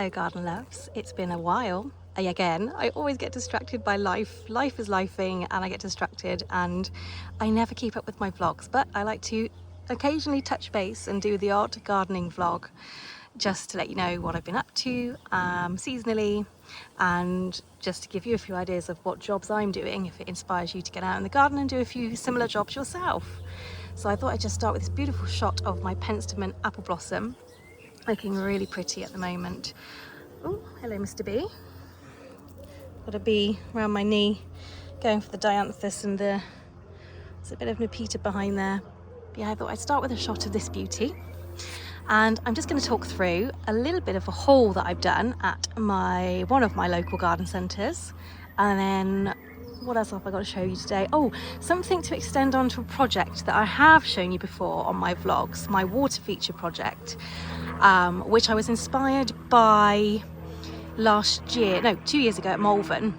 Hello garden loves, it's been a while. Again, I always get distracted by life. Life is lifing and I get distracted and I never keep up with my vlogs, but I like to occasionally touch base and do the odd gardening vlog just to let you know what I've been up to seasonally, and just to give you a few ideas of what jobs I'm doing if it inspires you to get out in the garden and do a few similar jobs yourself. So I thought I'd just start with this beautiful shot of my penstemon apple blossom, looking really pretty at the moment. Oh, hello Mr. B. Got a bee around my knee going for the dianthus, and there's a bit of Nepeta behind there. But yeah, I thought I'd start with a shot of this beauty, and I'm just going to talk through a little bit of a haul that I've done at one of my local garden centres, and then what else have I got to show you today? Oh, something to extend onto a project that I have shown you before on my vlogs, my water feature project, which I was inspired by 2 years ago at Malvern,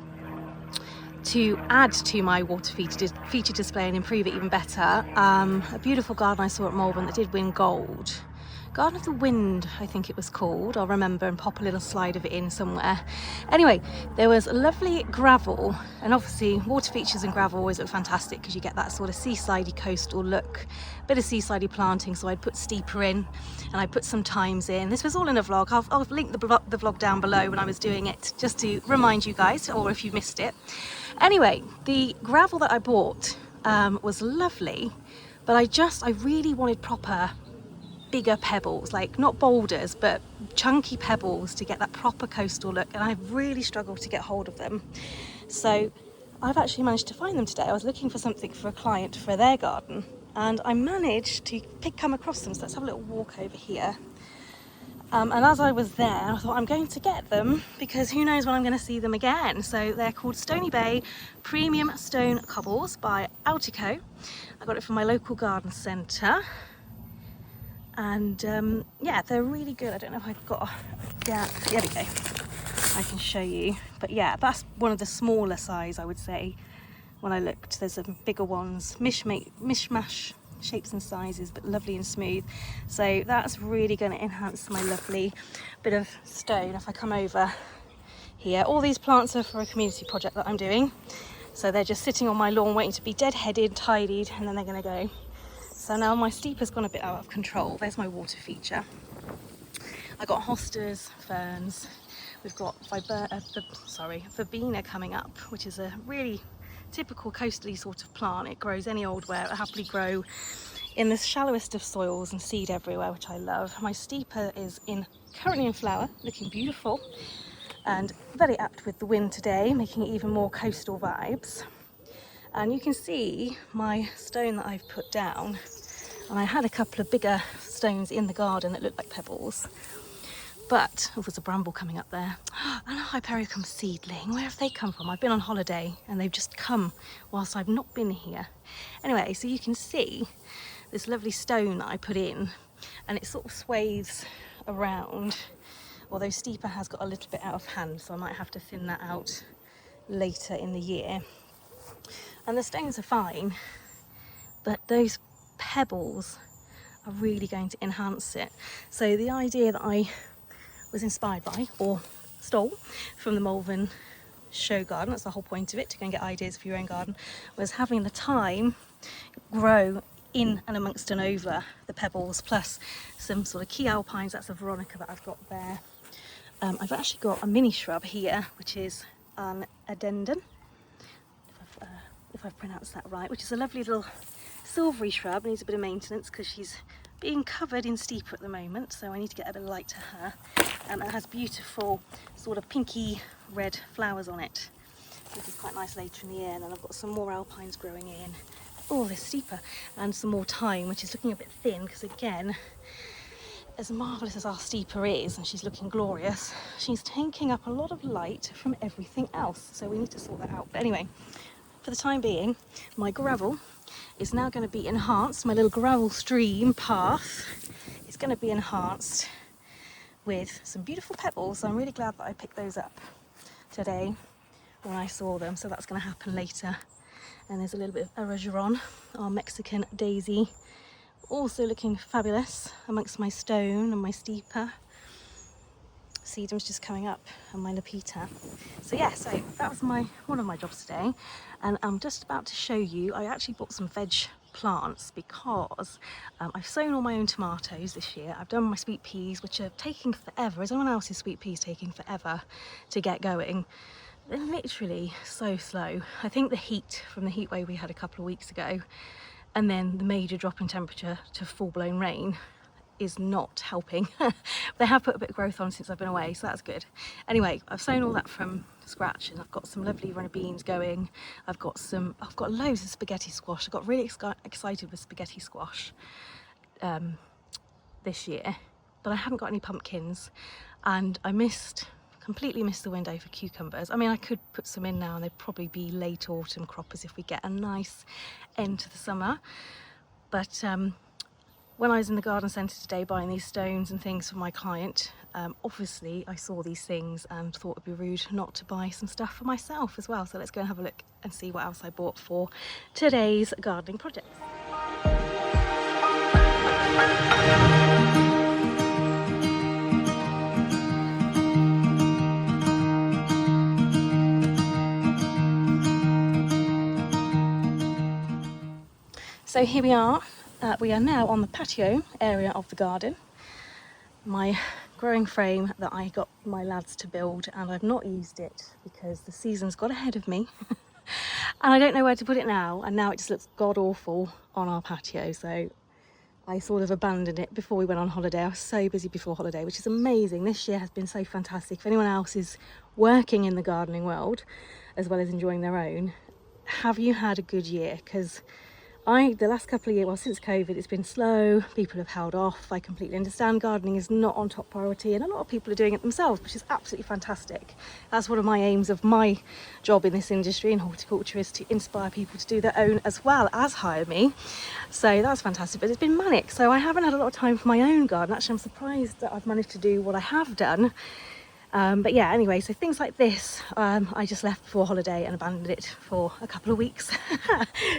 to add to my water feature display and improve it even better. A beautiful garden I saw at Malvern that did win gold. Garden of the Wind, I think it was called. I'll remember and pop a little slide of it in somewhere. Anyway, there was lovely gravel, and obviously water features and gravel always look fantastic because you get that sort of seasidey coastal look, bit of seasidey planting. So I'd put steeper in and I put some times in. This was all in a vlog. I'll link the vlog down below when I was doing it, just to remind you guys, or if you missed it. Anyway, the gravel that I bought was lovely, but I really wanted proper bigger pebbles, like not boulders but chunky pebbles, to get that proper coastal look, and I've really struggled to get hold of them. So I've actually managed to find them today. I was looking for something for a client for their garden, and I managed to come across them. So let's have a little walk over here. And as I was there, I thought I'm going to get them because who knows when I'm going to see them again. So they're called Stony Bay Premium Stone Cobbles by Audiio. I got it from my local garden centre. And yeah, they're really good. I don't know if I've got there we go, I can show you. But yeah, that's one of the smaller size, I would say. When I looked, there's some bigger ones, mishmash shapes and sizes, but lovely and smooth. So that's really going to enhance my lovely bit of stone. If I come over here, all these plants are for a community project that I'm doing, so they're just sitting on my lawn waiting to be deadheaded, tidied, and then they're going to go. So now my steeper's gone a bit out of control. There's my water feature. I got hostas, ferns. We've got verbena coming up, which is a really typical coastally sort of plant. It grows any old where. It'll happily grow in the shallowest of soils and seed everywhere, which I love. My steeper is currently in flower, looking beautiful, and very apt with the wind today, making it even more coastal vibes. And you can see my stone that I've put down, and I had a couple of bigger stones in the garden that looked like pebbles, but there's a bramble coming up there, and a Hypericum seedling. Where have they come from? I've been on holiday and they've just come whilst I've not been here. Anyway, so you can see this lovely stone that I put in, and it sort of swathes around, although steeper has got a little bit out of hand, so I might have to thin that out later in the year. And the stones are fine, but those pebbles are really going to enhance it. So the idea that I was inspired by, or stole from the Malvern show garden, that's the whole point of it, to go and get ideas for your own garden, was having the thyme grow in and amongst and over the pebbles, plus some sort of key alpines. That's a Veronica that I've got there. I've actually got a mini shrub here, which is an addendum, if I've pronounced that right, which is a lovely little silvery shrub. Needs a bit of maintenance because she's being covered in steeper at the moment, so I need to get a bit of light to her. It has beautiful sort of pinky red flowers on it. This is quite nice later in the year. And then I've got some more alpines growing in, all this steeper, and some more thyme, which is looking a bit thin because, again, as marvellous as our steeper is, and she's looking glorious, she's taking up a lot of light from everything else, so we need to sort that out. But anyway, for the time being, my gravel is now going to be enhanced. My little gravel stream path is going to be enhanced with some beautiful pebbles. So I'm really glad that I picked those up today when I saw them. So that's going to happen later. And there's a little bit of Arageron, our Mexican daisy, also looking fabulous amongst my stone and my steeper. sedum's just coming up, and my Lapita. So yeah, so that was one of my jobs today, and I'm just about to show you. I actually bought some veg plants because I've sown all my own tomatoes this year. I've done my sweet peas, which are taking forever. Is anyone else's sweet peas taking forever to get going? They're literally so slow. I think the heat from the heat wave we had a couple of weeks ago, and then the major drop in temperature to full-blown rain, is not helping. They have put a bit of growth on since I've been away, so that's good. Anyway, I've sown all that from scratch, and I've got some lovely runner beans going. I've got loads of spaghetti squash. I got really excited with spaghetti squash this year, but I haven't got any pumpkins, and I completely missed the window for cucumbers. I mean, I could put some in now and they'd probably be late autumn croppers if we get a nice end to the summer. But when I was in the garden centre today buying these stones and things for my client, obviously I saw these things and thought it'd be rude not to buy some stuff for myself as well. So let's go and have a look and see what else I bought for today's gardening project. So here we are. We are now on the patio area of the garden. My growing frame that I got my lads to build, and I've not used it because the season's got ahead of me. And I don't know where to put it now, and now it just looks god awful on our patio, so I sort of abandoned it before we went on holiday. I was so busy before holiday, which is amazing. This year has been so fantastic. If anyone else is working in the gardening world as well as enjoying their own, have you had a good year? Because the last couple of years, well, since COVID, it's been slow. People have held off. I completely understand gardening is not on top priority, and a lot of people are doing it themselves, which is absolutely fantastic. That's one of my aims of my job in this industry in horticulture, is to inspire people to do their own as well as hire me. So that's fantastic, but it's been manic. So I haven't had a lot of time for my own garden. Actually, I'm surprised that I've managed to do what I have done. But yeah, anyway, so things like this, I just left before holiday and abandoned it for a couple of weeks.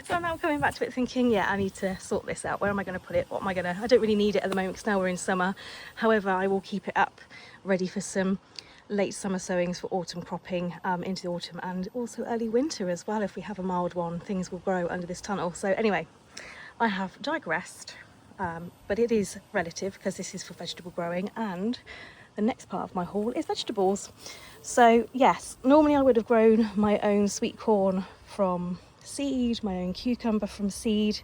So I'm now coming back to it thinking, yeah, I need to sort this out. Where am I going to put it? What am I going to... I don't really need it at the moment because now we're in summer. However, I will keep it up ready for some late summer sowings for autumn cropping into the autumn, and also early winter as well. If we have a mild one, things will grow under this tunnel. So anyway, I have digressed, but it is relative because this is for vegetable growing, and the next part of my haul is vegetables. So yes, normally I would have grown my own sweet corn from seed, my own cucumber from seed,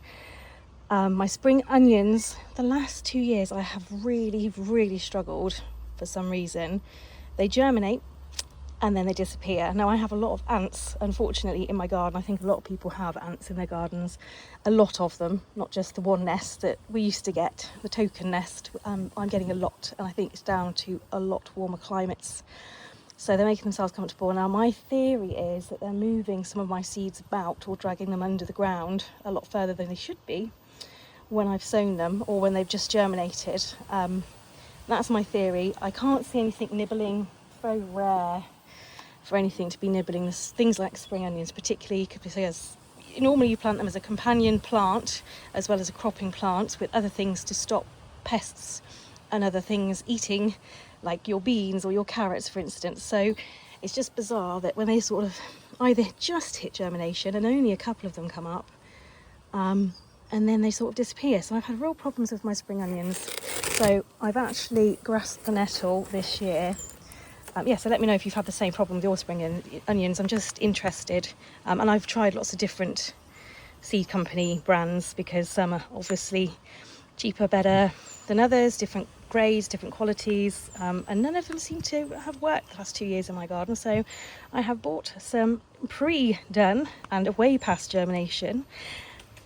my spring onions. The last 2 years I have really struggled for some reason. They germinate and then they disappear. Now I have a lot of ants, unfortunately, in my garden. I think a lot of people have ants in their gardens, a lot of them, not just the one nest that we used to get, the token nest. I'm getting a lot, and I think it's down to a lot warmer climates. So they're making themselves comfortable. Now my theory is that they're moving some of my seeds about or dragging them under the ground a lot further than they should be when I've sown them or when they've just germinated. That's my theory. I can't see anything nibbling. It's very rare for anything to be nibbling. There's things like spring onions, particularly because normally you plant them as a companion plant as well as a cropping plant with other things to stop pests and other things eating, like your beans or your carrots, for instance. So it's just bizarre that when they sort of either just hit germination and only a couple of them come up, and then they sort of disappear. So I've had real problems with my spring onions. So I've actually grasped the nettle this year. So let me know if you've had the same problem with your spring onions. I'm just interested. And I've tried lots of different seed company brands because some are obviously cheaper, better than others, different grades, different qualities, and none of them seem to have worked the last 2 years in my garden. So I have bought some pre-done and way past germination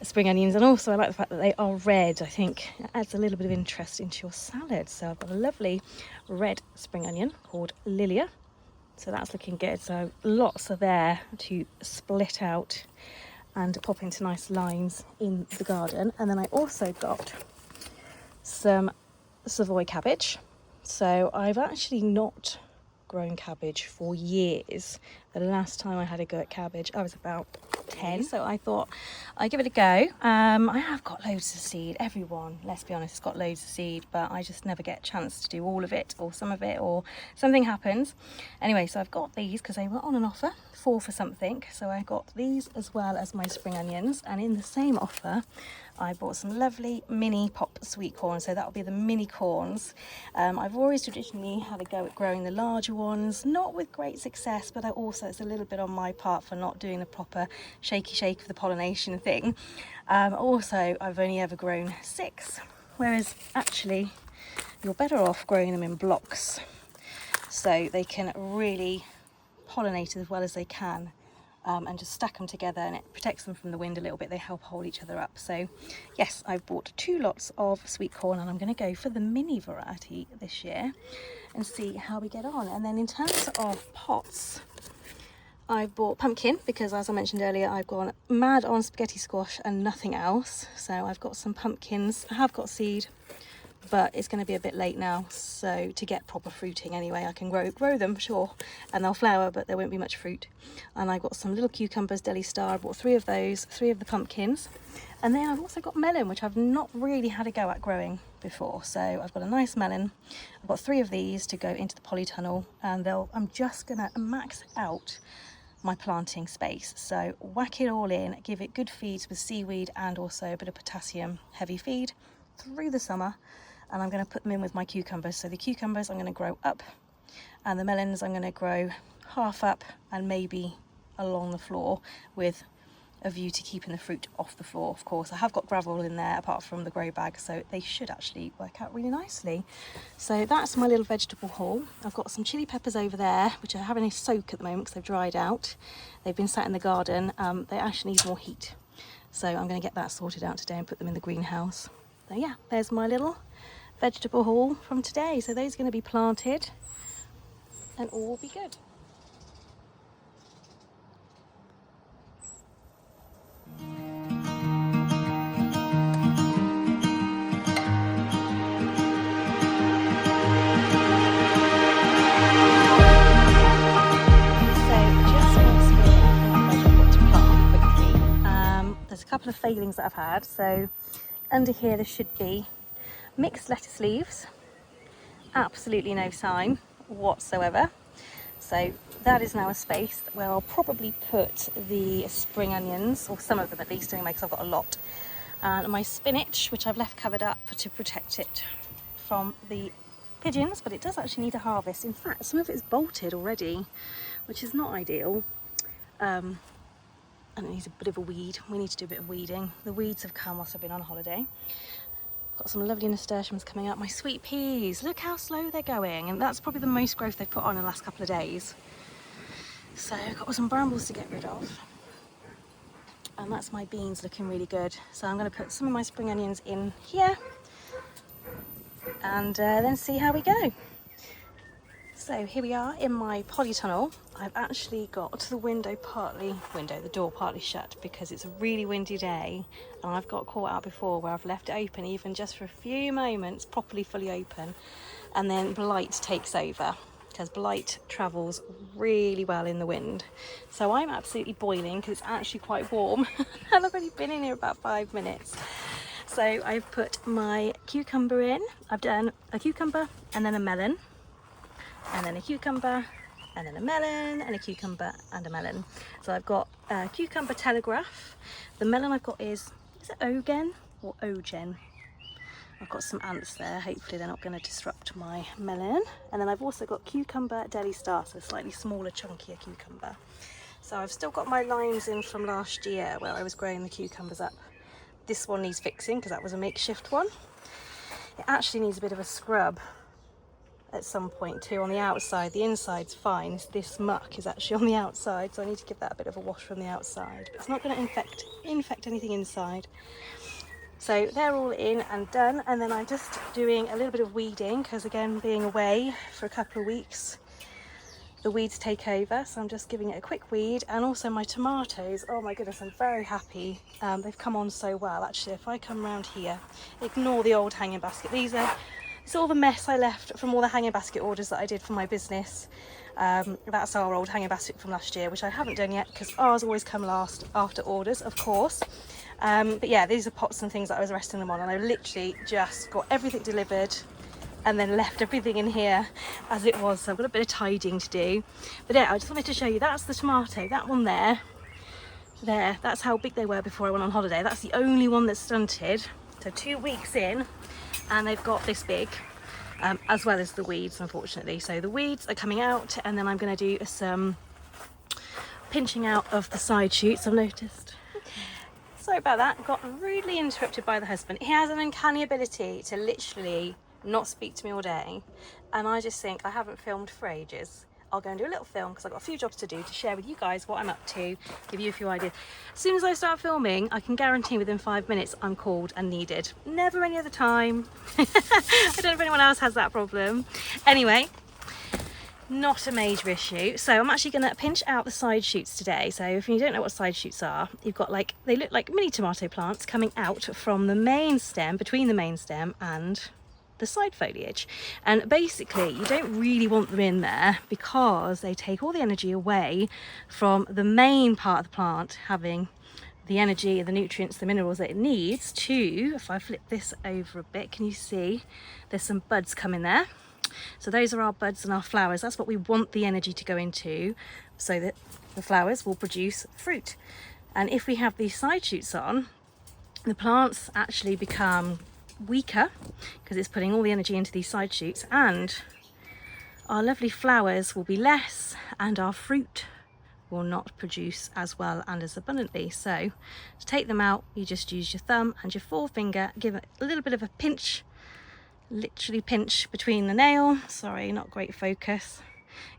spring onions, and also I like the fact that they are red. I think it adds a little bit of interest into your salad. So I've got a lovely red spring onion called Lilia, so that's looking good. So lots are there to split out and pop into nice lines in the garden. And then I also got some Savoy cabbage. So I've actually not grown cabbage for years, The last time I had a go at cabbage, I was about 10, so I thought I'd give it a go. I have got loads of seed. Everyone, let's be honest, has got loads of seed, but I just never get a chance to do all of it or some of it, or something happens. Anyway, so I've got these because they were on an offer, 4 for something. So I got these as well as my spring onions, and in the same offer I bought some lovely mini pop sweet corn, so that'll be the mini corns. I've always traditionally had a go at growing the larger ones, not with great success, but it's a little bit on my part for not doing the proper shaky shake of the pollination thing. Also, I've only ever grown 6, whereas actually you're better off growing them in blocks, so they can really pollinate as well as they can. And just stack them together, and it protects them from the wind a little bit. They help hold each other up. So yes, I've bought 2 lots of sweet corn, and I'm going to go for the mini variety this year and see how we get on. And then in terms of pots, I've bought pumpkin because, as I mentioned earlier, I've gone mad on spaghetti squash and nothing else. So I've got some pumpkins. I have got seed, but it's going to be a bit late now, so to get proper fruiting anyway. I can grow them, sure, and they'll flower, but there won't be much fruit. And I got some little cucumbers, Deli Star. I bought 3 of those, 3 of the pumpkins, and then I've also got melon, which I've not really had a go at growing before. So I've got a nice melon. I've got 3 of these to go into the polytunnel, and I'm just gonna max out my planting space. So whack it all in, give it good feeds with seaweed and also a bit of potassium heavy feed through the summer. And I'm going to put them in with my cucumbers. So the cucumbers I'm going to grow up, and the melons I'm going to grow half up and maybe along the floor, with a view to keeping the fruit off the floor. Of course, I have got gravel in there apart from the grow bag, so they should actually work out really nicely. So that's my little vegetable haul. I've got some chili peppers over there, which are having a soak at the moment because they've dried out. They've been sat in the garden. They actually need more heat, so I'm going to get that sorted out today and put them in the greenhouse. So yeah, there's my little vegetable haul from today. So those are going to be planted and all will be good. There's a couple of failings that I've had. So under here there should be mixed lettuce leaves, absolutely no sign whatsoever. So that is now a space where I'll probably put the spring onions, or some of them at least anyway, because I've got a lot. And my spinach, which I've left covered up to protect it from the pigeons, but it does actually need a harvest. In fact, some of it is bolted already, which is not ideal. And it needs a bit of a weed. We need to do a bit of weeding. The weeds have come whilst I've been on holiday. Got some lovely nasturtiums coming up. My sweet peas, look how slow they're going, and that's probably the most growth they've put on in the last couple of days. So I've got some brambles to get rid of, and that's my beans looking really good. So I'm going to put some of my spring onions in here and then see how we go. So here we are in my polytunnel. I've actually got the the door partly shut because it's a really windy day, and I've got caught out before where I've left it open even just for a few moments, properly fully open, and then blight takes over, because blight travels really well in the wind. So I'm absolutely boiling because it's actually quite warm and I've only been in here about 5 minutes. So I've put my cucumber in. I've done a cucumber and then a melon, and then a cucumber, and then a melon, and a cucumber, and a melon. So I've got a cucumber telegraph. The melon I've got is it Ogen or Ogen? I've got some ants there, hopefully they're not going to disrupt my melon. And then I've also got cucumber Deli Star, so a slightly smaller, chunkier cucumber. So I've still got my lines in from last year where I was growing the cucumbers up. This one needs fixing because that was a makeshift one. It actually needs a bit of a scrub at some point too on the outside. The inside's fine, this muck is actually on the outside, so I need to give that a bit of a wash from the outside, but it's not going to infect anything inside. So they're all in and done, and then I'm just doing a little bit of weeding because, again, being away for a couple of weeks, the weeds take over, so I'm just giving it a quick weed. And also my tomatoes, oh my goodness, I'm very happy. They've come on so well. Actually, if I come around here, ignore the old hanging basket. It's all the mess I left from all the hanging basket orders that I did for my business. That's our old hanging basket from last year, which I haven't done yet because ours always come last after orders, of course. But yeah, these are pots and things that I was resting them on, and I literally just got everything delivered and then left everything in here as it was. So I've got a bit of tidying to do. But yeah, I just wanted to show you, that's the tomato, that one there, that's how big they were before I went on holiday. That's the only one that's stunted. So 2 weeks in and they've got this big, as well as the weeds, unfortunately. So the weeds are coming out, and then I'm going to do some pinching out of the side shoots, I've noticed. Sorry about that, got rudely interrupted by the husband. He has an uncanny ability to literally not speak to me all day, and I just think I haven't filmed for ages. I'll go and do a little film because I've got a few jobs to do to share with you guys what I'm up to, give you a few ideas. As soon as I start filming, I can guarantee within 5 minutes I'm called and needed. Never any other time. I don't know if anyone else has that problem. Anyway, not a major issue. So I'm actually going to pinch out the side shoots today. So if you don't know what side shoots are, you've got like, they look like mini tomato plants coming out from the main stem, between the main stem and the side foliage. And basically you don't really want them in there because they take all the energy away from the main part of the plant having the energy, the nutrients, the minerals that it needs to, if I flip this over a bit, can you see there's some buds coming there? So those are our buds and our flowers. That's what we want the energy to go into, so that the flowers will produce fruit. And if we have these side shoots on, the plants actually become weaker because it's putting all the energy into these side shoots, and our lovely flowers will be less, and our fruit will not produce as well and as abundantly. So to take them out, you just use your thumb and your forefinger, give it a little bit of a pinch, literally pinch between the nail. Sorry, not great focus.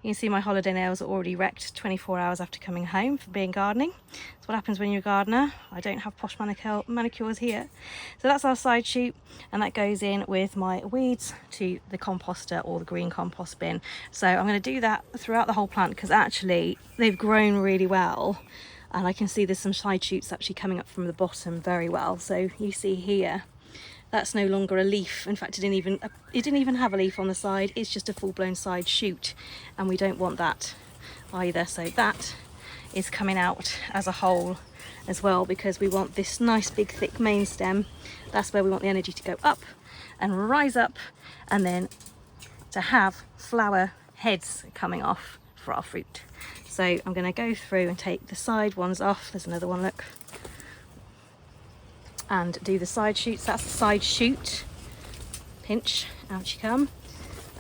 You can see my holiday nails are already wrecked 24 hours after coming home from being gardening. That's what happens when you're a gardener. I don't have posh manicures here. So that's our side shoot, and that goes in with my weeds to the composter or the green compost bin. So I'm going to do that throughout the whole plant because actually they've grown really well, and I can see there's some side shoots actually coming up from the bottom very well. So you see here, that's no longer a leaf. In fact, it didn't even have a leaf on the side. It's just a full-blown side shoot, and we don't want that either. So that is coming out as a whole as well, because we want this nice big thick main stem. That's where we want the energy to go up and rise up, and then to have flower heads coming off for our fruit. So I'm going to go through and take the side ones off. There's another one, look. And do the side shoots. That's the side shoot. Pinch, out you come.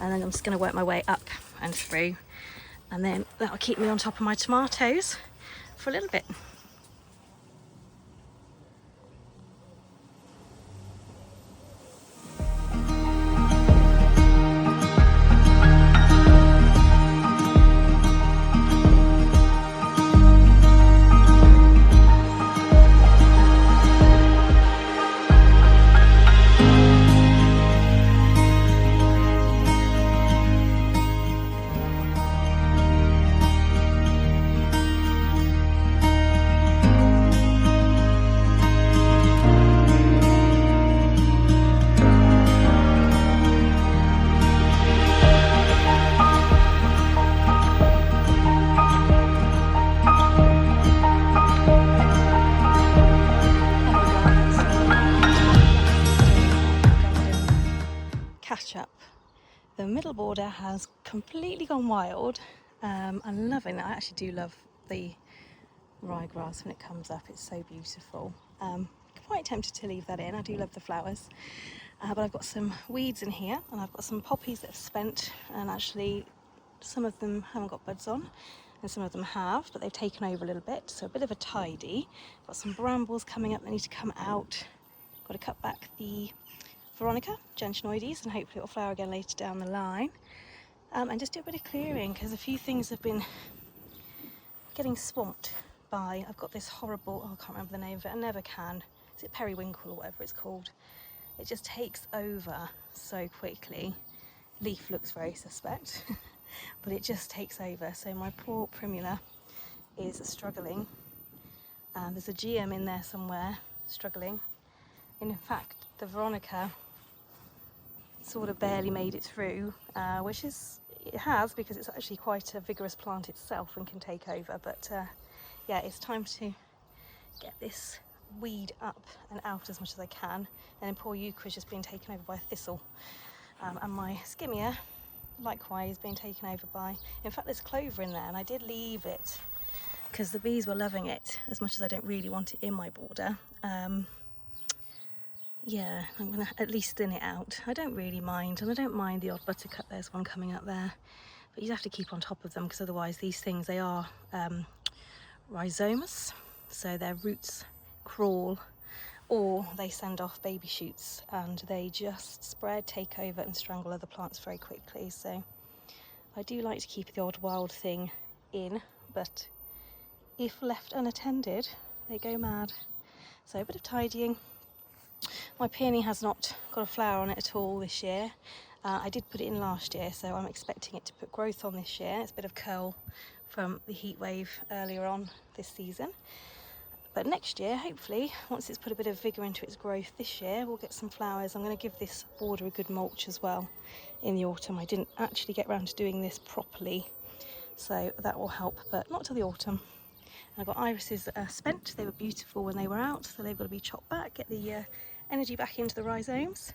And then I'm just going to work my way up and through, and then that'll keep me on top of my tomatoes for a little bit. Catch up. The middle border has completely gone wild. I'm loving it. I actually do love the ryegrass when it comes up. It's so beautiful. Quite tempted to leave that in. I do love the flowers. But I've got some weeds in here, and I've got some poppies that have spent, and actually some of them haven't got buds on and some of them have, but they've taken over a little bit, so a bit of a tidy. Got some brambles coming up that need to come out. Got to cut back the Veronica, gentianoides, and hopefully it'll flower again later down the line. And just do a bit of clearing because a few things have been getting swamped by, I've got this horrible, I can't remember the name of it, I never can. Is it periwinkle or whatever it's called? It just takes over so quickly. Leaf looks very suspect, but it just takes over. So my poor primula is struggling. There's a GM in there somewhere struggling. And in fact, the Veronica sort of barely made it through, which is, it has, because it's actually quite a vigorous plant itself and can take over. But yeah, it's time to get this weed up and out as much as I can. And then poor euchre is just being taken over by a thistle, and my skimia likewise being taken over by, in fact there's clover in there, and I did leave it because the bees were loving it as much as I don't really want it in my border. Yeah, I'm gonna at least thin it out. I don't really mind, and I don't mind the odd buttercup. There's one coming up there, but you have to keep on top of them, because otherwise these things, they are rhizomas, so their roots crawl or they send off baby shoots, and they just spread, take over and strangle other plants very quickly. So I do like to keep the odd wild thing in, but if left unattended they go mad. So a bit of tidying. My peony has not got a flower on it at all this year. I did put it in last year, so I'm expecting it to put growth on this year. It's a bit of curl from the heat wave earlier on this season. But next year, hopefully, once it's put a bit of vigour into its growth this year, we'll get some flowers. I'm going to give this border a good mulch as well in the autumn. I didn't actually get around to doing this properly, so that will help, but not till the autumn. And I've got irises that are spent. They were beautiful when they were out, so they've got to be chopped back, get the energy back into the rhizomes.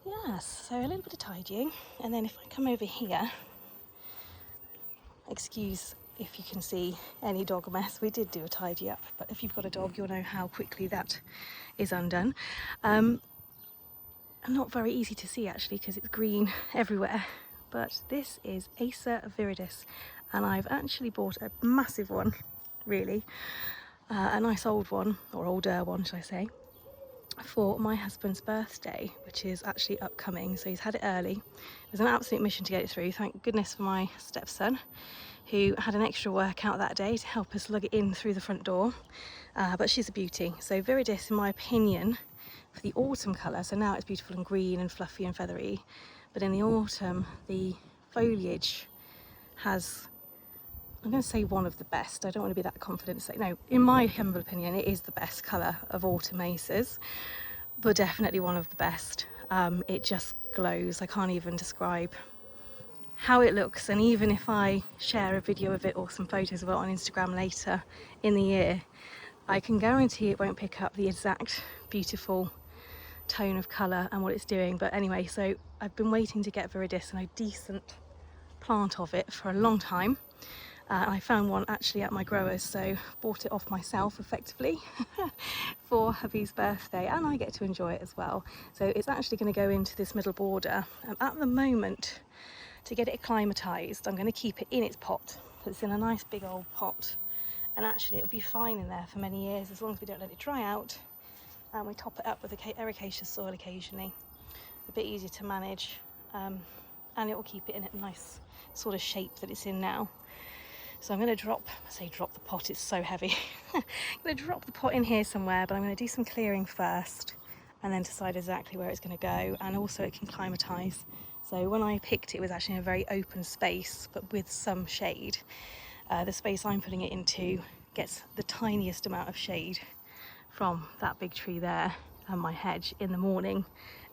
Yes, so a little bit of tidying. And then if I come over here, excuse if you can see any dog mess, we did do a tidy up, but if you've got a dog you'll know how quickly that is undone. And not very easy to see actually, because it's green everywhere, but this is Acer viridis, and I've actually bought a massive one, really, a nice old one, or older one should I say, for my husband's birthday, which is actually upcoming, so he's had it early. It was an absolute mission to get it through. Thank goodness for my stepson, who had an extra workout that day to help us lug it in through the front door. But she's a beauty. So viridis, in my opinion, for the autumn colour, so now it's beautiful and green and fluffy and feathery, but in the autumn the foliage has, I'm going to say, one of the best. I don't want to be that confident to say, no, in my humble opinion it is the best colour of autumn acers, but definitely one of the best. It just glows. I can't even describe how it looks, and even if I share a video of it or some photos of it on Instagram later in the year, I can guarantee it won't pick up the exact beautiful tone of colour and what it's doing. But anyway, so I've been waiting to get viridis and a decent plant of it for a long time. I found one actually at my growers, so bought it off myself effectively for hubby's birthday, and I get to enjoy it as well. So it's actually going to go into this middle border. At the moment, to get it acclimatised, I'm going to keep it in its pot. So it's in a nice big old pot, and actually it'll be fine in there for many years as long as we don't let it dry out and we top it up with ericaceous soil occasionally. A bit easier to manage, and it will keep it in a nice sort of shape that it's in now. So I'm going to drop the pot, it's so heavy. I'm going to drop the pot in here somewhere, but I'm going to do some clearing first and then decide exactly where it's going to go, and also it can climatise. So when I picked it, it was actually in a very open space, but with some shade. The space I'm putting it into gets the tiniest amount of shade from that big tree there and my hedge in the morning,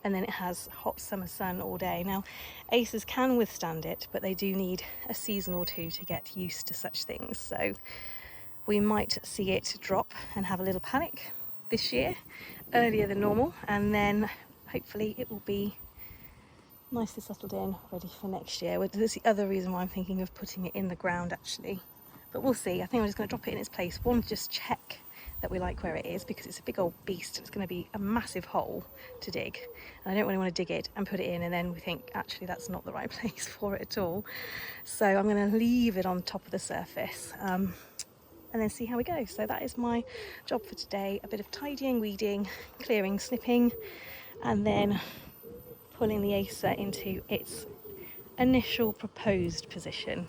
and then it has hot summer sun all day. Now, acers can withstand it, but they do need a season or two to get used to such things. So we might see it drop and have a little panic this year, earlier than normal, and then hopefully it will be nicely settled in, ready for next year. That's the other reason why I'm thinking of putting it in the ground actually, but we'll see. I think I'm just going to drop it in its place. One, just check that we like where it is, because it's a big old beast and it's going to be a massive hole to dig, and I don't really want to dig it and put it in and then we think actually that's not the right place for it at all. So I'm going to leave it on top of the surface, and then see how we go. So that is my job for today: a bit of tidying, weeding, clearing, snipping, and then pulling the acer into its initial proposed position,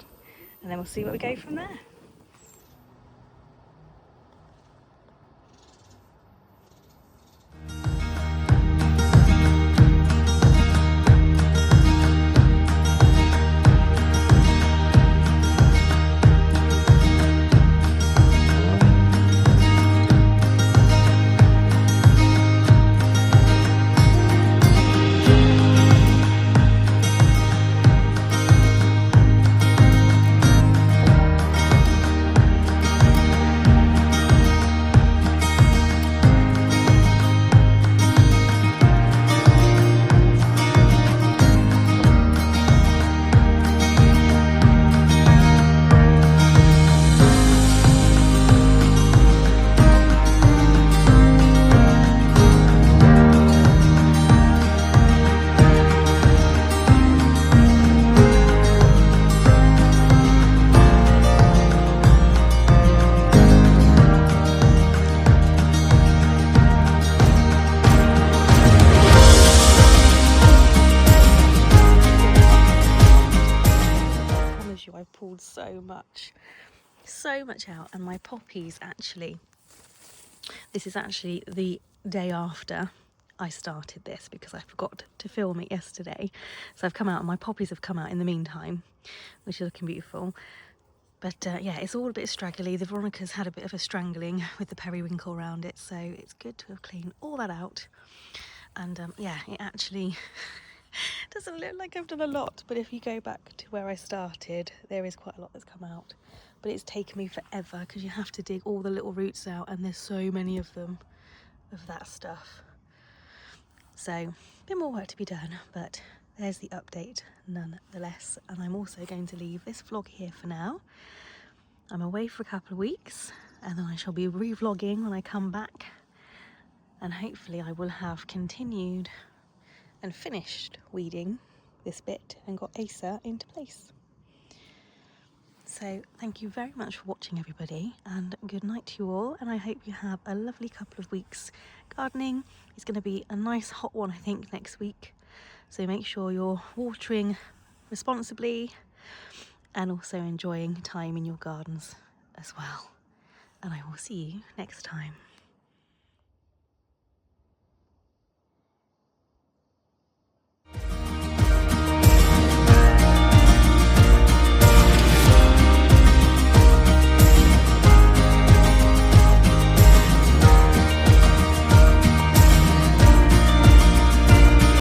and then we'll see where we go from there. so much out. And my poppies, actually, this is actually the day after I started this because I forgot to film it yesterday. So I've come out and my poppies have come out in the meantime, which are looking beautiful. But yeah, it's all a bit straggly. The Veronica's had a bit of a strangling with the periwinkle around it, so it's good to have cleaned all that out. And yeah, it actually doesn't look like I've done a lot, but if you go back to where I started, there is quite a lot that's come out. But it's taken me forever because you have to dig all the little roots out, and there's so many of them, of that stuff. So a bit more work to be done, but there's the update nonetheless. And I'm also going to leave this vlog here for now. I'm away for a couple of weeks, and then I shall be re-vlogging when I come back, and hopefully I will have continued and finished weeding this bit and got Asa into place. So thank you very much for watching, everybody, and good night to you all, and I hope you have a lovely couple of weeks gardening. It's going to be a nice hot one, I think, next week, so make sure you're watering responsibly and also enjoying time in your gardens as well. And I will see you next time.